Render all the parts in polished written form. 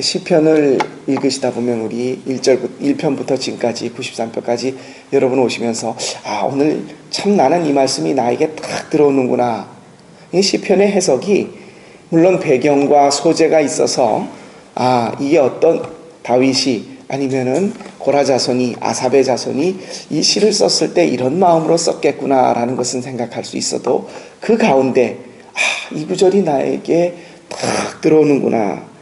시편을 읽으시다 보면 우리 1편부터 지금까지 93편까지 여러분 오시면서 오늘 참 나는 이 말씀이 나에게 딱 들어오는구나. 이 시편의 해석이 물론 배경과 소재가 있어서 이게 어떤 다윗이 아니면은 고라 자손이 아삽의 자손이 이 시를 썼을 때 이런 마음으로 썼겠구나라는 것은 생각할 수 있어도 그 가운데 이 구절이 나에게 딱 들어오는구나.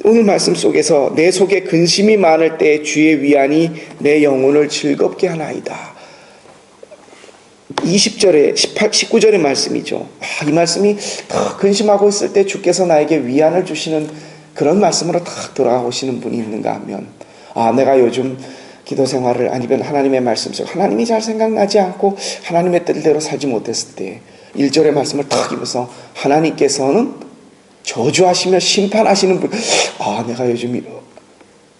오늘 말씀 속에서 내 속에 근심이 많을 때 주의 위안이 내 영혼을 즐겁게 하나이다. 20절에 19절의 말씀이죠. 이 말씀이 더 근심하고 있을 때 주께서 나에게 위안을 주시는 그런 말씀으로 딱 돌아오시는 분이 있는가 하면 내가 요즘 기도 생활을 아니면 하나님의 말씀 속 하나님이 잘 생각나지 않고 하나님의 뜻대로 살지 못했을 때 1절의 말씀을 탁 입어서 하나님께서는 저주하시며 심판하시는 분. 내가 요즘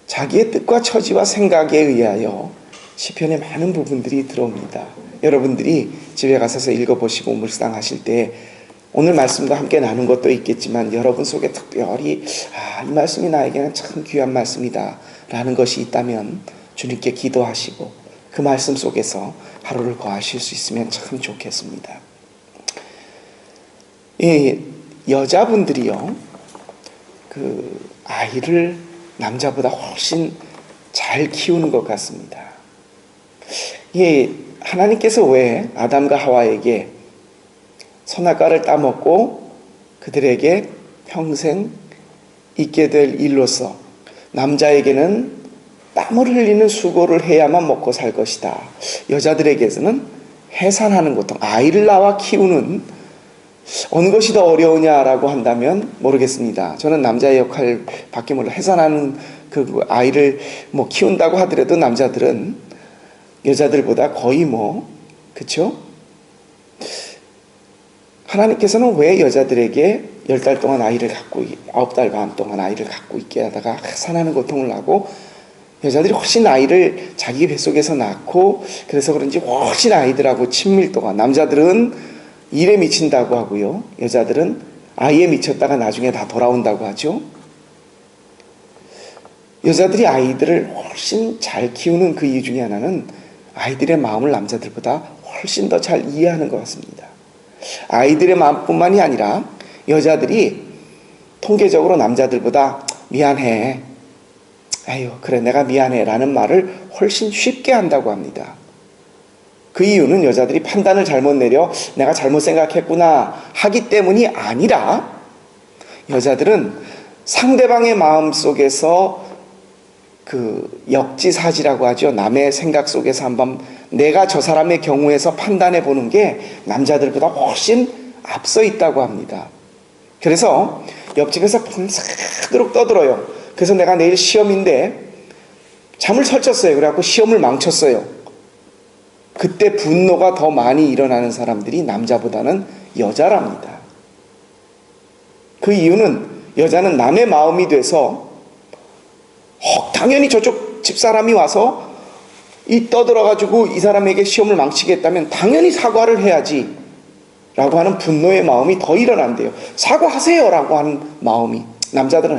자기의 뜻과 처지와 생각에 의하여 시편의 많은 부분들이 들어옵니다. 여러분들이 집에 가셔서 읽어보시고 묵상하실 때 오늘 말씀과 함께 나눈 것도 있겠지만 여러분 속에 특별히 이 말씀이 나에게는 참 귀한 말씀이다 라는 것이 있다면 주님께 기도하시고 그 말씀 속에서 하루를 거하실 수 있으면 참 좋겠습니다. 여자분들이요, 그 아이를 남자보다 훨씬 잘 키우는 것 같습니다. 하나님께서 왜 아담과 하와에게 선악과를 따먹고 그들에게 평생 있게 될 일로서 남자에게는 땀을 흘리는 수고를 해야만 먹고 살 것이다. 여자들에게서는 해산하는 고통, 아이를 낳아 키우는 어느 것이 더 어려우냐라고 한다면 모르겠습니다. 저는 남자의 역할밖에 몰라. 해산하는 그 아이를 키운다고 하더라도 남자들은 여자들보다 거의 그쵸? 하나님께서는 왜 여자들에게 10달 동안 9달 반 동안 아이를 갖고 있게 하다가 해산하는 고통을 하고 여자들이 훨씬 아이를 자기 뱃속에서 낳고 그래서 그런지 훨씬 아이들하고 친밀도가 남자들은 일에 미친다고 하고요. 여자들은 아이에 미쳤다가 나중에 다 돌아온다고 하죠. 여자들이 아이들을 훨씬 잘 키우는 그 이유 중에 하나는 아이들의 마음을 남자들보다 훨씬 더 잘 이해하는 것 같습니다. 아이들의 마음뿐만이 아니라 여자들이 통계적으로 남자들보다 미안해. 그래 내가 미안해 라는 말을 훨씬 쉽게 한다고 합니다. 그 이유는 여자들이 판단을 잘못 내려 내가 잘못 생각했구나 하기 때문이 아니라 여자들은 상대방의 마음속에서 그 역지사지라고 하죠. 남의 생각 속에서 한번 내가 저 사람의 경우에서 판단해 보는 게 남자들보다 훨씬 앞서 있다고 합니다. 그래서 옆집에서 밤새도록 떠들어요. 그래서 내가 내일 시험인데 잠을 설쳤어요. 그래갖고 시험을 망쳤어요. 그때 분노가 더 많이 일어나는 사람들이 남자보다는 여자랍니다. 그 이유는 여자는 남의 마음이 돼서 당연히 저쪽 집사람이 와서 떠들어가지고 이 사람에게 시험을 망치겠다면 당연히 사과를 해야지 라고 하는 분노의 마음이 더 일어난대요. 사과하세요 라고 하는 마음이. 남자들은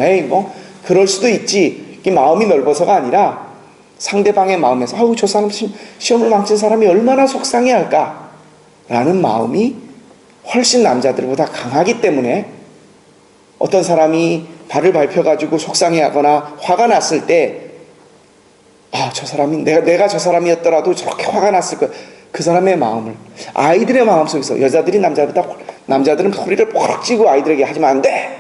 그럴 수도 있지 이 마음이 넓어서가 아니라 상대방의 마음에서 저 사람 시험을 망친 사람이 얼마나 속상해할까 라는 마음이 훨씬 남자들보다 강하기 때문에 어떤 사람이 발을 밟혀가지고 속상해하거나 화가 났을 때 저 사람이 내가 저 사람이었더라도 저렇게 화가 났을 거야. 그 사람의 마음을 아이들의 마음속에서 남자들은 소리를 뽀록 찌고 아이들에게 하지면 안 돼.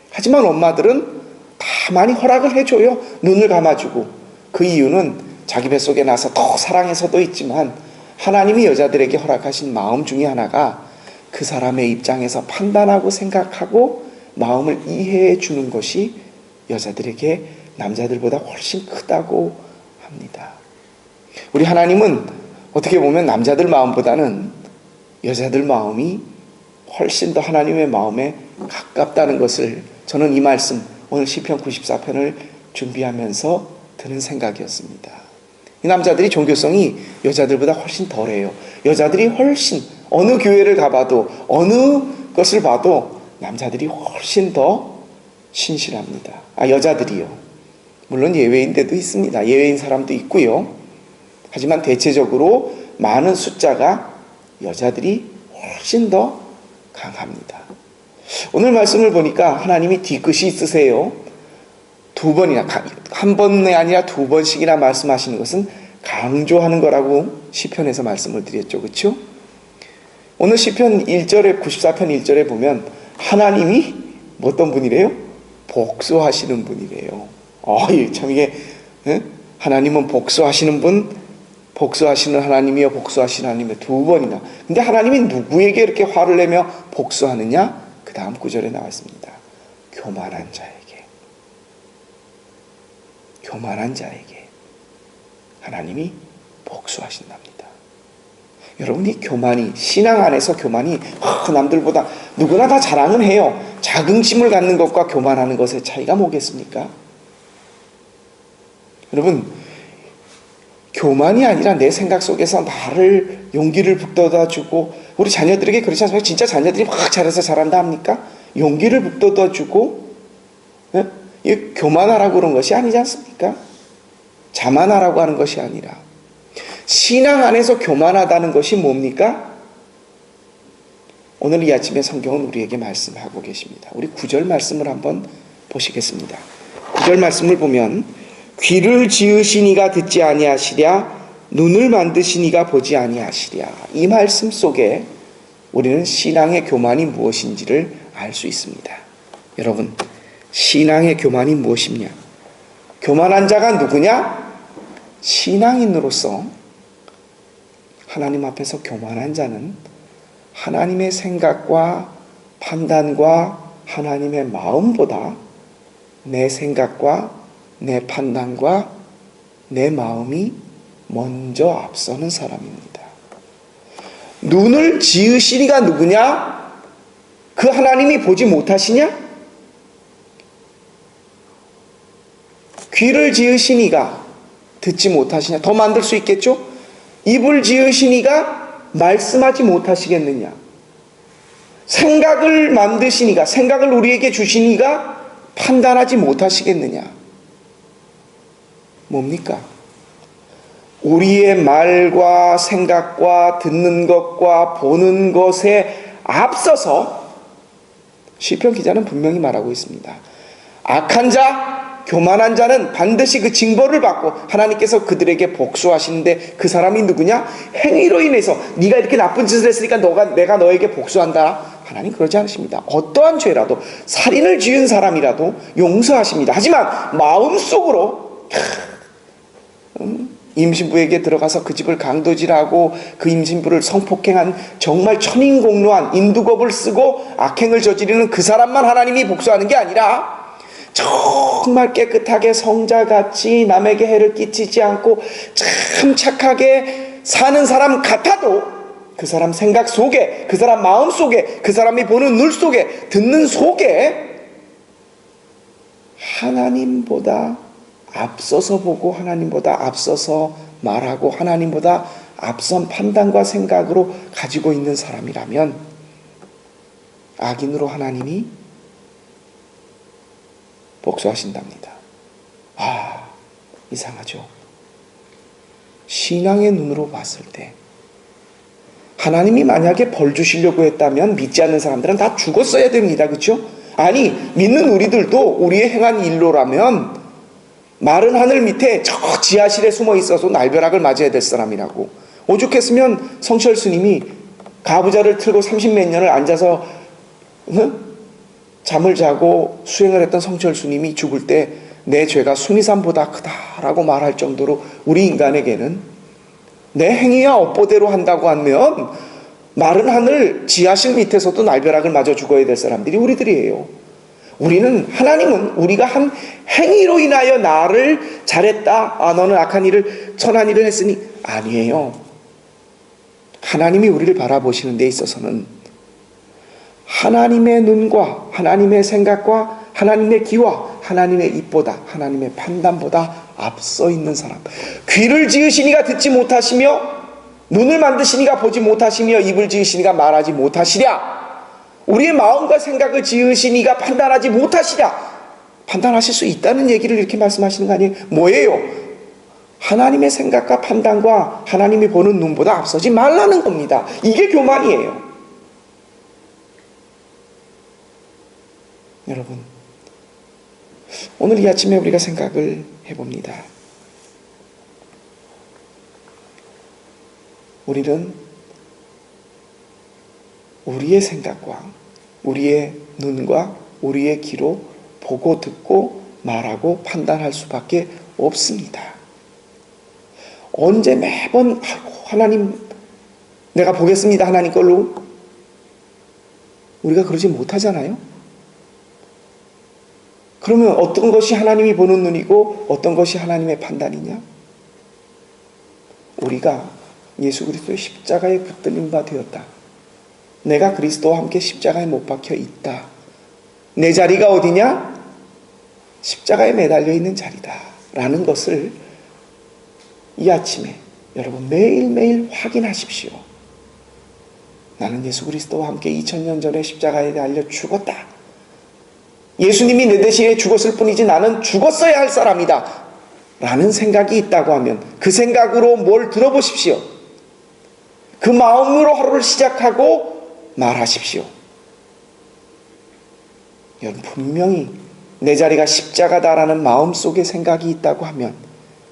하지만 엄마들은 다 많이 허락을 해줘요. 눈을 감아주고. 그 이유는 자기 뱃속에 나서 더 사랑해서도 있지만 하나님이 여자들에게 허락하신 마음 중에 하나가 그 사람의 입장에서 판단하고 생각하고 마음을 이해해 주는 것이 여자들에게 남자들보다 훨씬 크다고 합니다. 우리 하나님은 어떻게 보면 남자들 마음보다는 여자들 마음이 훨씬 더 하나님의 마음에 가깝다는 것을 저는 이 말씀 오늘 시편 94편을 준비하면서 드는 생각이었습니다. 이 남자들이 종교성이 여자들보다 훨씬 덜해요. 여자들이 훨씬 어느 교회를 가봐도 어느 것을 봐도 남자들이 훨씬 더 신실합니다. 여자들이요. 물론 예외인 데도 있습니다. 예외인 사람도 있고요. 하지만 대체적으로 많은 숫자가 여자들이 훨씬 더 강합니다. 오늘 말씀을 보니까 하나님이 뒤끝이 있으세요. 두 번이나, 한 번이 아니라 두 번씩이나 말씀하시는 것은 강조하는 거라고 시편에서 말씀을 드렸죠. 그렇죠? 오늘 시편 1절에 94편 1절에 보면 하나님이 어떤 분이래요? 복수하시는 분이래요. 참 이게 하나님은 복수하시는 분, 복수하시는 하나님이요, 복수하시는 하나님이요, 두 번이나. 근데 하나님이 누구에게 이렇게 화를 내며 복수하느냐? 그 다음 구절에 나와 있습니다. 교만한 자에게. 교만한 자에게 하나님이 복수하신답니다. 여러분, 이 교만이, 신앙 안에서 교만이 남들보다 누구나 다 자랑은 해요. 자긍심을 갖는 것과 교만하는 것의 차이가 뭐겠습니까? 여러분, 교만이 아니라 내 생각 속에서 나를 용기를 북돋아주고, 우리 자녀들에게 그렇지 않습니까? 진짜 자녀들이 막 잘해서 잘한다 합니까? 용기를 북돋아주고, 이 교만하라고 그런 것이 아니지 않습니까? 자만하라고 하는 것이 아니라, 신앙 안에서 교만하다는 것이 뭡니까? 오늘 이 아침에 성경은 우리에게 말씀하고 계십니다. 우리 9절 말씀을 한번 보시겠습니다. 9절 말씀을 보면 귀를 지으신 이가 듣지 아니하시랴 눈을 만드신 이가 보지 아니하시랴. 이 말씀 속에 우리는 신앙의 교만이 무엇인지를 알 수 있습니다. 여러분, 신앙의 교만이 무엇이냐? 교만한 자가 누구냐? 신앙인으로서 하나님 앞에서 교만한 자는 하나님의 생각과 판단과 하나님의 마음보다 내 생각과 내 판단과 내 마음이 먼저 앞서는 사람입니다. 눈을 지으시니가 누구냐? 그 하나님이 보지 못하시냐? 귀를 지으시니가 듣지 못하시냐? 더 만들 수 있겠죠? 입을 지으시니가 말씀하지 못하시겠느냐? 생각을 만드시니가, 생각을 우리에게 주시니가 판단하지 못하시겠느냐? 뭡니까? 우리의 말과 생각과 듣는 것과 보는 것에 앞서서 시편 기자는 분명히 말하고 있습니다. 악한 자, 교만한 자는 반드시 그 징벌을 받고 하나님께서 그들에게 복수하시는데 그 사람이 누구냐? 행위로 인해서 네가 이렇게 나쁜 짓을 했으니까 내가 너에게 복수한다. 하나님 그러지 않으십니다. 어떠한 죄라도, 살인을 지은 사람이라도 용서하십니다. 하지만 마음속으로 임신부에게 들어가서 그 집을 강도질하고 그 임신부를 성폭행한 정말 천인공노한 인두겁을 쓰고 악행을 저지르는 그 사람만 하나님이 복수하는 게 아니라 정말 깨끗하게 성자같이 남에게 해를 끼치지 않고 참 착하게 사는 사람 같아도 그 사람 생각 속에, 그 사람 마음 속에, 그 사람이 보는 눈 속에, 듣는 속에 하나님보다 앞서서 보고 하나님보다 앞서서 말하고 하나님보다 앞선 판단과 생각으로 가지고 있는 사람이라면 악인으로 하나님이 복수하신답니다. 이상하죠? 신앙의 눈으로 봤을 때 하나님이 만약에 벌 주시려고 했다면 믿지 않는 사람들은 다 죽었어야 됩니다. 그렇죠? 아니, 믿는 우리들도 우리의 행한 일로라면 마른 하늘 밑에 저 지하실에 숨어 있어서 날벼락을 맞아야 될 사람이라고. 오죽했으면 성철 스님이 가부좌를 틀고 30몇 년을 앉아서 잠을 자고 수행을 했던 성철 스님이 죽을 때 내 죄가 순이산보다 크다라고 말할 정도로 우리 인간에게는 내 행위야 업보대로 한다고 하면 마른 하늘 지하실 밑에서도 날벼락을 맞아 죽어야 될 사람들이 우리들이에요. 하나님은 우리가 한 행위로 인하여 나를 잘했다, 너는 악한 일을, 선한 일을 했으니, 아니에요. 하나님이 우리를 바라보시는 데 있어서는 하나님의 눈과 하나님의 생각과 하나님의 기와 하나님의 입보다, 하나님의 판단보다 앞서 있는 사람. 귀를 지으시니가 듣지 못하시며 눈을 만드시니가 보지 못하시며 입을 지으시니가 말하지 못하시랴. 우리의 마음과 생각을 지으시니가 판단하지 못하시랴. 판단하실 수 있다는 얘기를 이렇게 말씀하시는 거 아니에요? 뭐예요? 하나님의 생각과 판단과 하나님이 보는 눈보다 앞서지 말라는 겁니다. 이게 교만이에요. 여러분, 오늘 이 아침에 우리가 생각을 해봅니다. 우리는 우리의 생각과 우리의 눈과 우리의 귀로 보고 듣고 말하고 판단할 수밖에 없습니다. 언제 매번 하나님 내가 보겠습니다 하나님 걸로 우리가 그러지 못하잖아요. 그러면 어떤 것이 하나님이 보는 눈이고 어떤 것이 하나님의 판단이냐? 우리가 예수 그리스도의 십자가에 붙들린 바 되었다. 내가 그리스도와 함께 십자가에 못 박혀 있다. 내 자리가 어디냐? 십자가에 매달려 있는 자리다. 라는 것을 이 아침에 여러분 매일매일 확인하십시오. 나는 예수 그리스도와 함께 2000년 전에 십자가에 달려 죽었다. 예수님이 내 대신에 죽었을 뿐이지 나는 죽었어야 할 사람이다. 라는 생각이 있다고 하면 그 생각으로 뭘 들어보십시오. 그 마음으로 하루를 시작하고 말하십시오. 여러분 분명히 내 자리가 십자가다라는 마음속에 생각이 있다고 하면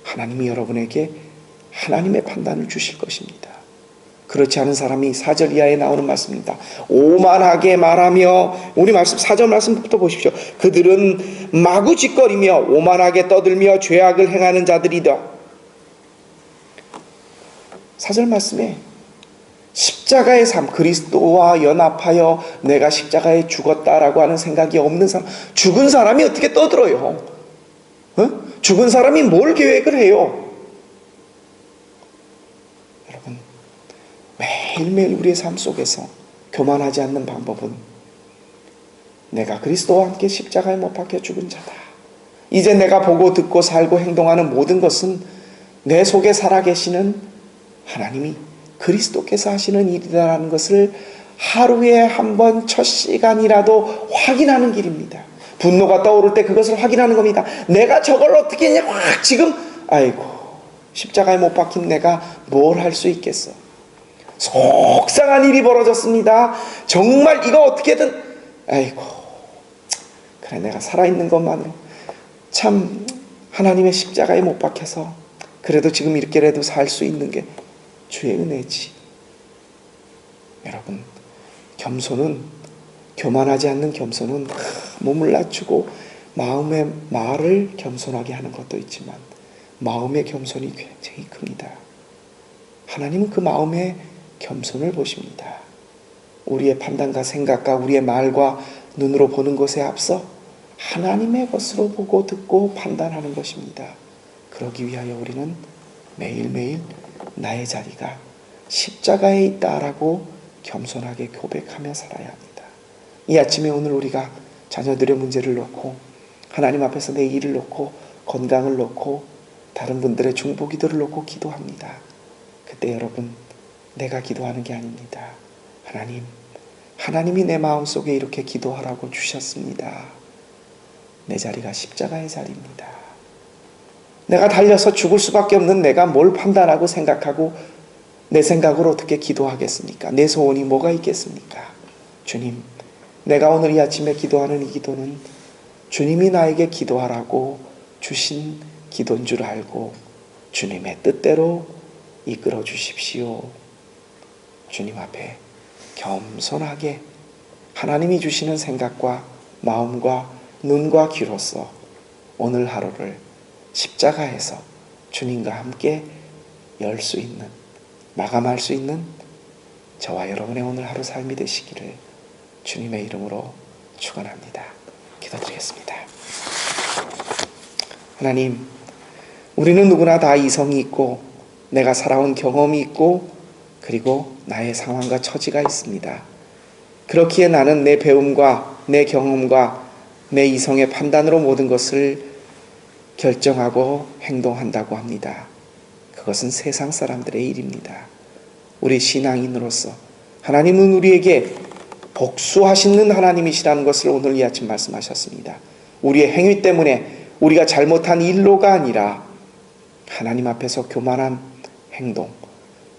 하나님이 여러분에게 하나님의 판단을 주실 것입니다. 그렇지 않은 사람이 4절 이하에 나오는 말씀입니다. 오만하게 말하며 우리 말씀 4절 말씀부터 보십시오. 그들은 마구 짓거리며 오만하게 떠들며 죄악을 행하는 자들이다. 4절 말씀에 십자가의 삶, 그리스도와 연합하여 내가 십자가에 죽었다라고 하는 생각이 없는 사람, 죽은 사람이 어떻게 떠들어요? 죽은 사람이 뭘 계획을 해요? 여러분, 매일매일 우리의 삶 속에서 교만하지 않는 방법은 내가 그리스도와 함께 십자가에 못 박혀 죽은 자다. 이제 내가 보고 듣고 살고 행동하는 모든 것은 내 속에 살아계시는 하나님이 그리스도께서 하시는 일이라는 것을 하루에 한 번 첫 시간이라도 확인하는 길입니다. 분노가 떠오를 때 그것을 확인하는 겁니다. 내가 저걸 어떻게 했냐? 확 지금 아이고 십자가에 못 박힌 내가 뭘 할 수 있겠어. 속상한 일이 벌어졌습니다. 정말 이거 어떻게든 아이고 그래 내가 살아있는 것만으로 참 하나님의 십자가에 못 박혀서 그래도 지금 이렇게라도 살 수 있는 게 주의 은혜지. 여러분 겸손은 교만하지 않는 겸손은 몸을 낮추고 마음의 말을 겸손하게 하는 것도 있지만 마음의 겸손이 굉장히 큽니다. 하나님은 그 마음의 겸손을 보십니다. 우리의 판단과 생각과 우리의 말과 눈으로 보는 것에 앞서 하나님의 것으로 보고 듣고 판단하는 것입니다. 그러기 위하여 우리는 매일매일 나의 자리가 십자가에 있다라고 겸손하게 고백하며 살아야 합니다. 이 아침에 오늘 우리가 자녀들의 문제를 놓고 하나님 앞에서 내 일을 놓고 건강을 놓고 다른 분들의 중보기도를 놓고 기도합니다. 그때 여러분 내가 기도하는 게 아닙니다. 하나님이 내 마음속에 이렇게 기도하라고 주셨습니다. 내 자리가 십자가의 자리입니다. 내가 달려서 죽을 수밖에 없는 내가 뭘 판단하고 생각하고 내 생각으로 어떻게 기도하겠습니까? 내 소원이 뭐가 있겠습니까? 주님, 내가 오늘 이 아침에 기도하는 이 기도는 주님이 나에게 기도하라고 주신 기도인 줄 알고 주님의 뜻대로 이끌어 주십시오. 주님 앞에 겸손하게 하나님이 주시는 생각과 마음과 눈과 귀로서 오늘 하루를 십자가에서 주님과 함께 열 수 있는, 마감할 수 있는 저와 여러분의 오늘 하루 삶이 되시기를 주님의 이름으로 축원합니다. 기도드리겠습니다. 하나님, 우리는 누구나 다 이성이 있고 내가 살아온 경험이 있고 그리고 나의 상황과 처지가 있습니다. 그렇기에 나는 내 배움과 내 경험과 내 이성의 판단으로 모든 것을 결정하고 행동한다고 합니다. 그것은 세상 사람들의 일입니다. 우리 신앙인으로서 하나님은 우리에게 복수하시는 하나님이시라는 것을 오늘 이 아침 말씀하셨습니다. 우리의 행위 때문에 우리가 잘못한 일로가 아니라 하나님 앞에서 교만한 행동,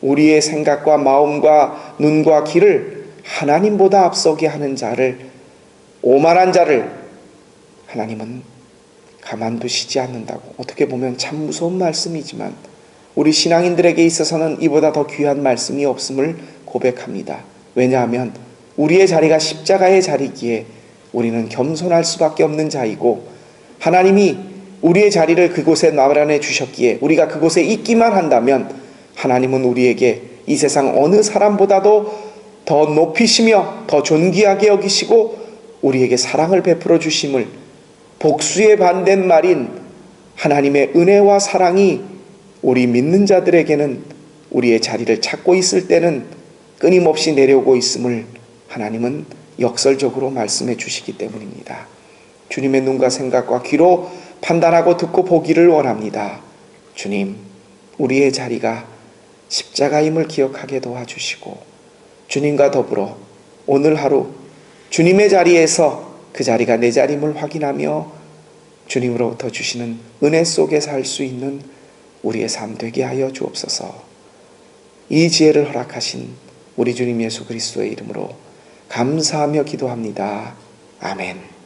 우리의 생각과 마음과 눈과 귀를 하나님보다 앞서게 하는 자를, 오만한 자를 하나님은 가만두시지 않는다고. 어떻게 보면 참 무서운 말씀이지만 우리 신앙인들에게 있어서는 이보다 더 귀한 말씀이 없음을 고백합니다. 왜냐하면 우리의 자리가 십자가의 자리기에 우리는 겸손할 수밖에 없는 자이고, 하나님이 우리의 자리를 그곳에 마련해 주셨기에 우리가 그곳에 있기만 한다면 하나님은 우리에게 이 세상 어느 사람보다도 더 높이시며 더 존귀하게 여기시고 우리에게 사랑을 베풀어 주심을, 복수에 반된 말인 하나님의 은혜와 사랑이 우리 믿는 자들에게는 우리의 자리를 찾고 있을 때는 끊임없이 내려오고 있음을 하나님은 역설적으로 말씀해 주시기 때문입니다. 주님의 눈과 생각과 귀로 판단하고 듣고 보기를 원합니다. 주님, 우리의 자리가 십자가임을 기억하게 도와주시고 주님과 더불어 오늘 하루 주님의 자리에서 그 자리가 내 자리임을 확인하며 주님으로부터 주시는 은혜 속에 살 수 있는 우리의 삶 되게 하여 주옵소서. 이 지혜를 허락하신 우리 주님 예수 그리스도의 이름으로 감사하며 기도합니다. 아멘.